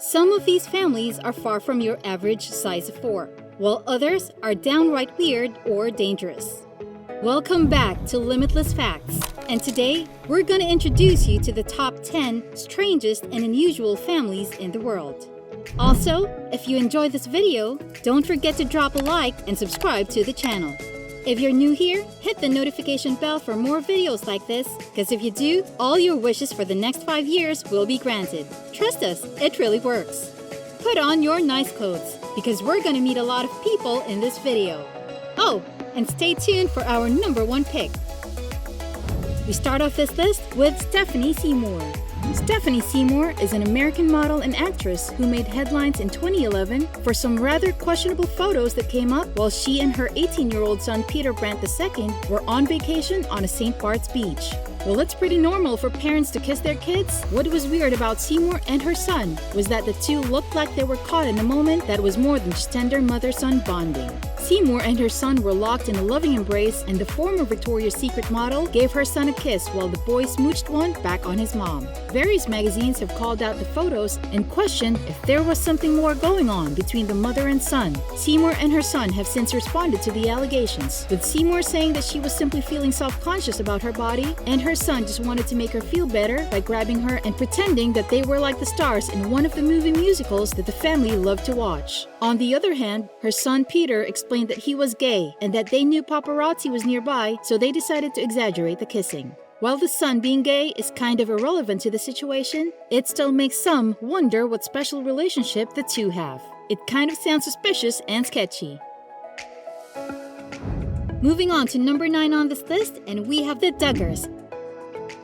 Some of these families are far from your average size of 4, while others are downright weird or dangerous. Welcome back to Limitless Facts, and today we're going to introduce you to the top 10 strangest and unusual families in the world. Also, if you enjoyed this video, don't forget to drop a like and subscribe to the channel. If you're new here, hit the notification bell for more videos like this, because if you do, all your wishes for the next 5 years will be granted. Trust us, it really works. Put on your nice clothes, because we're going to meet a lot of people in this video. Oh, and stay tuned for our number 1 pick. We start off this list with Stephanie Seymour. Stephanie Seymour is an American model and actress who made headlines in 2011 for some rather questionable photos that came up while she and her 18-year-old son Peter Brandt II were on vacation on a St. Bart's beach. Well, it's pretty normal for parents to kiss their kids. What was weird about Seymour and her son was that the two looked like they were caught in a moment that was more than just tender mother-son bonding. Seymour and her son were locked in a loving embrace, and the former Victoria's Secret model gave her son a kiss while the boy smooched one back on his mom. Various magazines have called out the photos and questioned if there was something more going on between the mother and son. Seymour and her son have since responded to the allegations, with Seymour saying that she was simply feeling self-conscious about her body, and her son just wanted to make her feel better by grabbing her and pretending that they were like the stars in one of the movie musicals that the family loved to watch. On the other hand, her son Peter explained that he was gay and that they knew paparazzi was nearby, so they decided to exaggerate the kissing. While the son being gay is kind of irrelevant to the situation, it still makes some wonder what special relationship the two have. It kind of sounds suspicious and sketchy. Moving on to number 9 on this list, and we have the Duggars.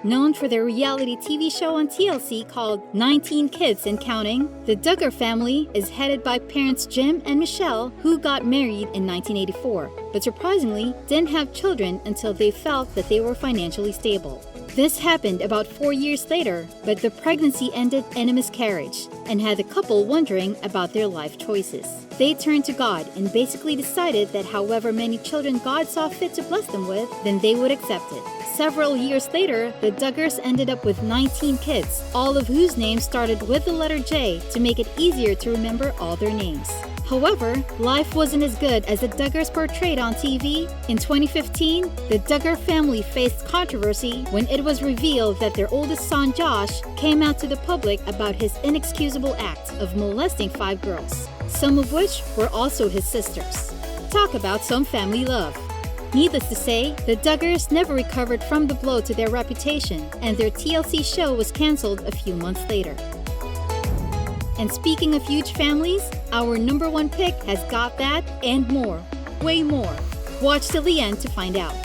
Known for their reality TV show on TLC called 19 Kids and Counting, the Duggar family is headed by parents Jim and Michelle, who got married in 1984, but surprisingly didn't have children until they felt that they were financially stable. This happened about 4 years later, but the pregnancy ended in a miscarriage and had the couple wondering about their life choices. They turned to God and basically decided that however many children God saw fit to bless them with, then they would accept it. Several years later, the Duggars ended up with 19 kids, all of whose names started with the letter J to make it easier to remember all their names. However, life wasn't as good as the Duggars portrayed on TV. In 2015, the Duggar family faced controversy when it was revealed that their oldest son Josh came out to the public about his inexcusable act of molesting 5 girls, some of which were also his sisters. Talk about some family love. Needless to say, the Duggars never recovered from the blow to their reputation, and their TLC show was canceled a few months later. And speaking of huge families, our number 1 pick has got that and more, way more. Watch till the end to find out.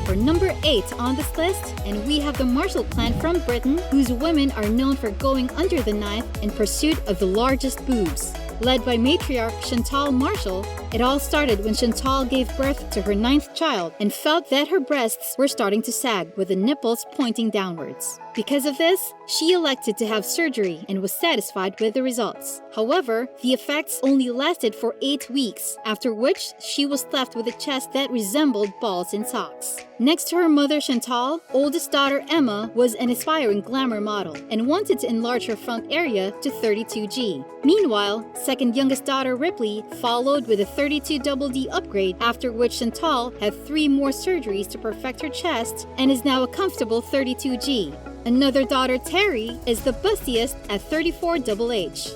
For number 8 on this list, and we have the Marshall clan from Britain, whose women are known for going under the knife in pursuit of the largest boobs. Led by matriarch Chantal Marshall, it all started when Chantal gave birth to her 9th child and felt that her breasts were starting to sag with the nipples pointing downwards. Because of this, she elected to have surgery and was satisfied with the results. However, the effects only lasted for 8 weeks, after which she was left with a chest that resembled balls in socks. Next to her mother Chantal, oldest daughter Emma was an aspiring glamour model and wanted to enlarge her front area to 32G. Meanwhile, second youngest daughter Ripley followed with a 32 Double D upgrade, after which Chantal had 3 more surgeries to perfect her chest and is now a comfortable 32G. Another daughter, Terry, is the bustiest at 34 Double H.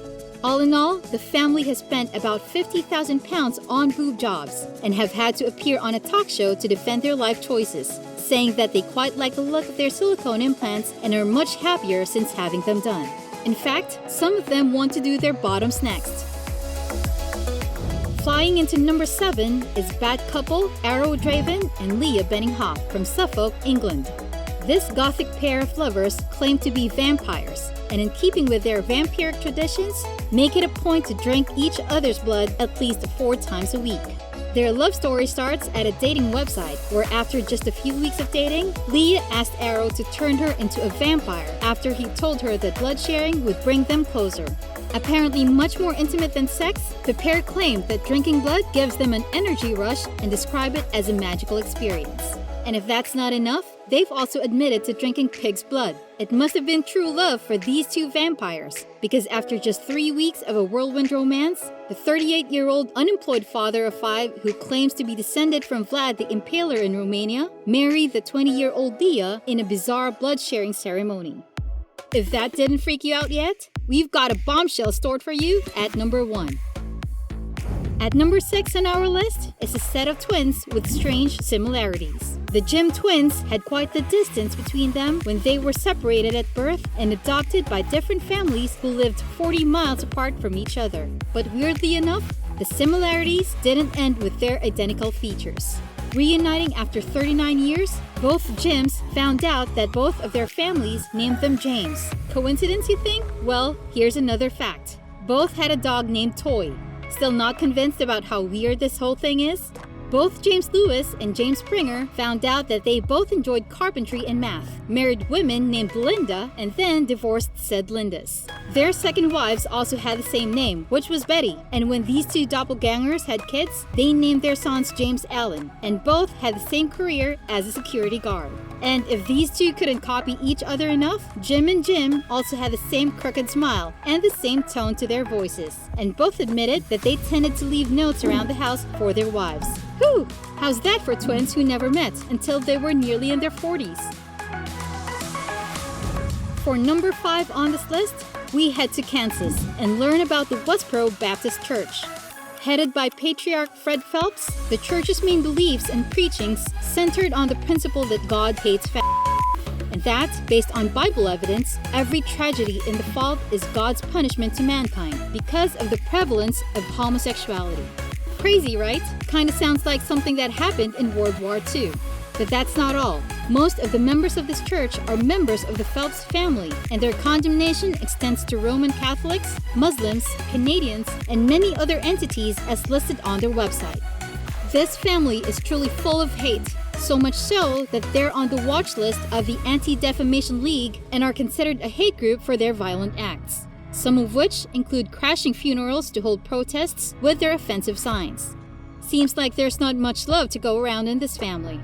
All in all, the family has spent about 50,000 pounds on boob jobs and have had to appear on a talk show to defend their life choices, saying that they quite like the look of their silicone implants and are much happier since having them done. In fact, some of them want to do their bottoms next. Flying into number 7 is bad couple Arrow Draven and Leah Benninghoff from Suffolk, England. This gothic pair of lovers claim to be vampires, and in keeping with their vampiric traditions, make it a point to drink each other's blood at least 4 times a week. Their love story starts at a dating website where after just a few weeks of dating, Leah asked Arrow to turn her into a vampire after he told her that blood sharing would bring them closer. Apparently much more intimate than sex, the pair claimed that drinking blood gives them an energy rush and describe it as a magical experience. And if that's not enough, they've also admitted to drinking pig's blood. It must have been true love for these two vampires, because after just 3 weeks of a whirlwind romance, the 38-year-old unemployed father of 5 who claims to be descended from Vlad the Impaler in Romania married the 20-year-old Leah in a bizarre blood-sharing ceremony. If that didn't freak you out yet, we've got a bombshell stored for you at number 1. At number 6 on our list is a set of twins with strange similarities. The Jim twins had quite the distance between them when they were separated at birth and adopted by different families who lived 40 miles apart from each other. But weirdly enough, the similarities didn't end with their identical features. Reuniting after 39 years, both Jims found out that both of their families named them James. Coincidence, you think? Well, here's another fact. Both had a dog named Toy. Still not convinced about how weird this whole thing is? Both James Lewis and James Springer found out that they both enjoyed carpentry and math, married women named Linda, and then divorced said Lindas. Their second wives also had the same name, which was Betty, and when these two doppelgangers had kids, they named their sons James Allen, and both had the same career as a security guard. And if these two couldn't copy each other enough, Jim and Jim also had the same crooked smile and the same tone to their voices, and both admitted that they tended to leave notes around the house for their wives. Whew! How's that for twins who never met until they were nearly in their 40s? For number 5 on this list, we head to Kansas and learn about the Westboro Baptist Church. Headed by Patriarch Fred Phelps, the church's main beliefs and preachings centered on the principle that God hates and that, based on Bible evidence, every tragedy in the fall is God's punishment to mankind because of the prevalence of homosexuality. Crazy, right? Kinda sounds like something that happened in World War II. But that's not all. Most of the members of this church are members of the Phelps family, and their condemnation extends to Roman Catholics, Muslims, Canadians, and many other entities as listed on their website. This family is truly full of hate, so much so that they're on the watch list of the Anti-Defamation League and are considered a hate group for their violent acts, some of which include crashing funerals to hold protests with their offensive signs. Seems like there's not much love to go around in this family.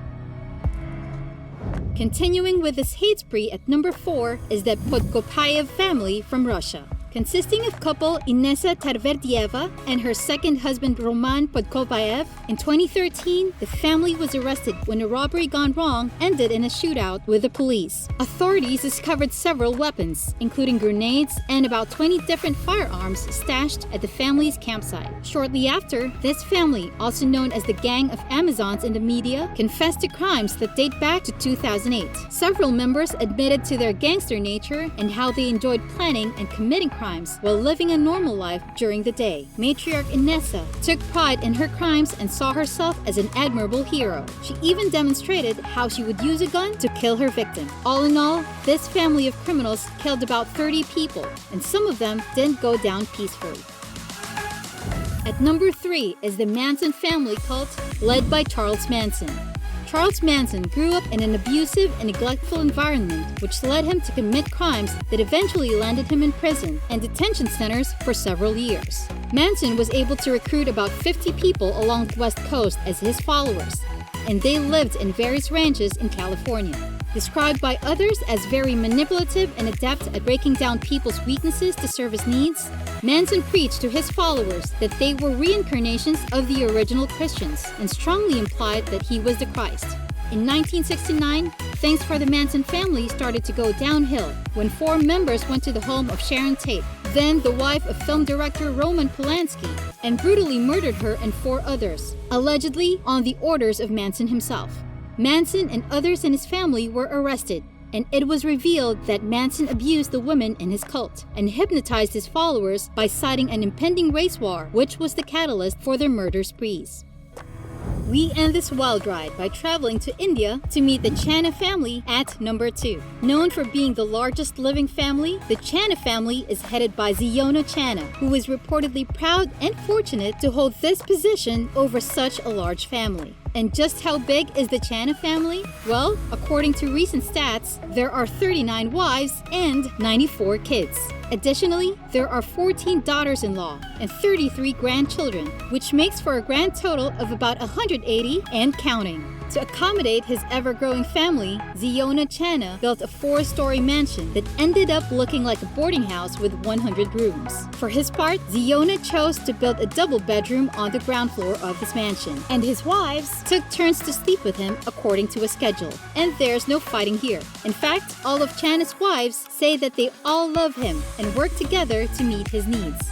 Continuing with this hate spree at number 4 is the Podkopayev family from Russia. Consisting of couple Inessa Tarverdieva and her second husband Roman Podkopayev, in 2013, the family was arrested when a robbery gone wrong ended in a shootout with the police. Authorities discovered several weapons, including grenades and about 20 different firearms stashed at the family's campsite. Shortly after, this family, also known as the Gang of Amazons in the media, confessed to crimes that date back to 2008. Several members admitted to their gangster nature and how they enjoyed planning and committing crimes while living a normal life during the day. Matriarch Inessa took pride in her crimes and saw herself as an admirable hero. She even demonstrated how she would use a gun to kill her victim. All in all, this family of criminals killed about 30 people, and some of them didn't go down peacefully. At number 3 is the Manson family cult led by Charles Manson. Charles Manson grew up in an abusive and neglectful environment, which led him to commit crimes that eventually landed him in prison and detention centers for several years. Manson was able to recruit about 50 people along the West Coast as his followers, and they lived in various ranches in California. Described by others as very manipulative and adept at breaking down people's weaknesses to serve his needs, Manson preached to his followers that they were reincarnations of the original Christians and strongly implied that he was the Christ. In 1969, things for the Manson family started to go downhill when 4 members went to the home of Sharon Tate, then the wife of film director Roman Polanski, and brutally murdered her and 4 others, allegedly on the orders of Manson himself. Manson and others in his family were arrested, and it was revealed that Manson abused the women in his cult and hypnotized his followers by citing an impending race war, which was the catalyst for their murder sprees. We end this wild ride by traveling to India to meet the Chana family at number 2. Known for being the largest living family, the Chana family is headed by Ziona Chana, who is reportedly proud and fortunate to hold this position over such a large family. And just how big is the Chana family? Well, according to recent stats, there are 39 wives and 94 kids. Additionally, there are 14 daughters-in-law and 33 grandchildren, which makes for a grand total of about 180 and counting. To accommodate his ever-growing family, Chana built a 4-story mansion that ended up looking like a boarding house with 100 rooms. For his part, Ziona chose to build a double bedroom on the ground floor of his mansion, and his wives took turns to sleep with him according to a schedule. And there's no fighting here. In fact, all of Chana's wives say that they all love him and work together to meet his needs.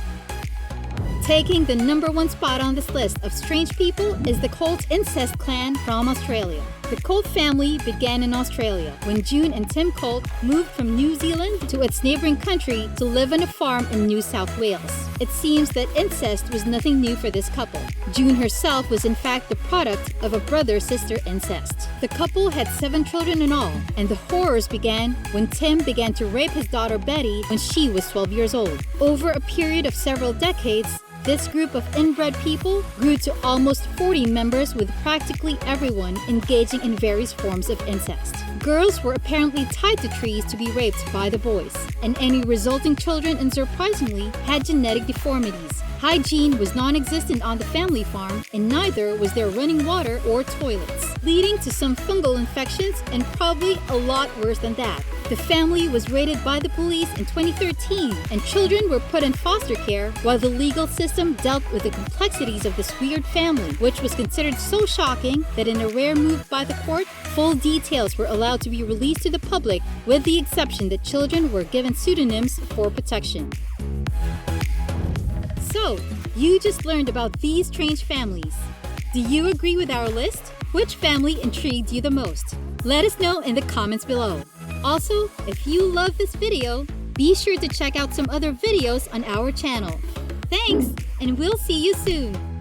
Taking the #1 spot on this list of strange people is the Colt incest clan from Australia. The Colt family began in Australia when June and Tim Colt moved from New Zealand to its neighboring country to live on a farm in New South Wales. It seems that incest was nothing new for this couple. June herself was in fact the product of a brother-sister incest. The couple had 7 children in all, and the horrors began when Tim began to rape his daughter Betty when she was 12 years old. Over a period of several decades, this group of inbred people grew to almost 40 members, with practically everyone engaging in various forms of incest. Girls were apparently tied to trees to be raped by the boys, and any resulting children, unsurprisingly, had genetic deformities. Hygiene was non-existent on the family farm, and neither was there running water or toilets, leading to some fungal infections and probably a lot worse than that. The family was raided by the police in 2013, and children were put in foster care while the legal system dealt with the complexities of this weird family, which was considered so shocking that in a rare move by the court, full details were allowed to be released to the public, with the exception that children were given pseudonyms for protection. So, you just learned about these strange families. Do you agree with our list? Which family intrigued you the most? Let us know in the comments below. Also, if you love this video, be sure to check out some other videos on our channel. Thanks, and we'll see you soon!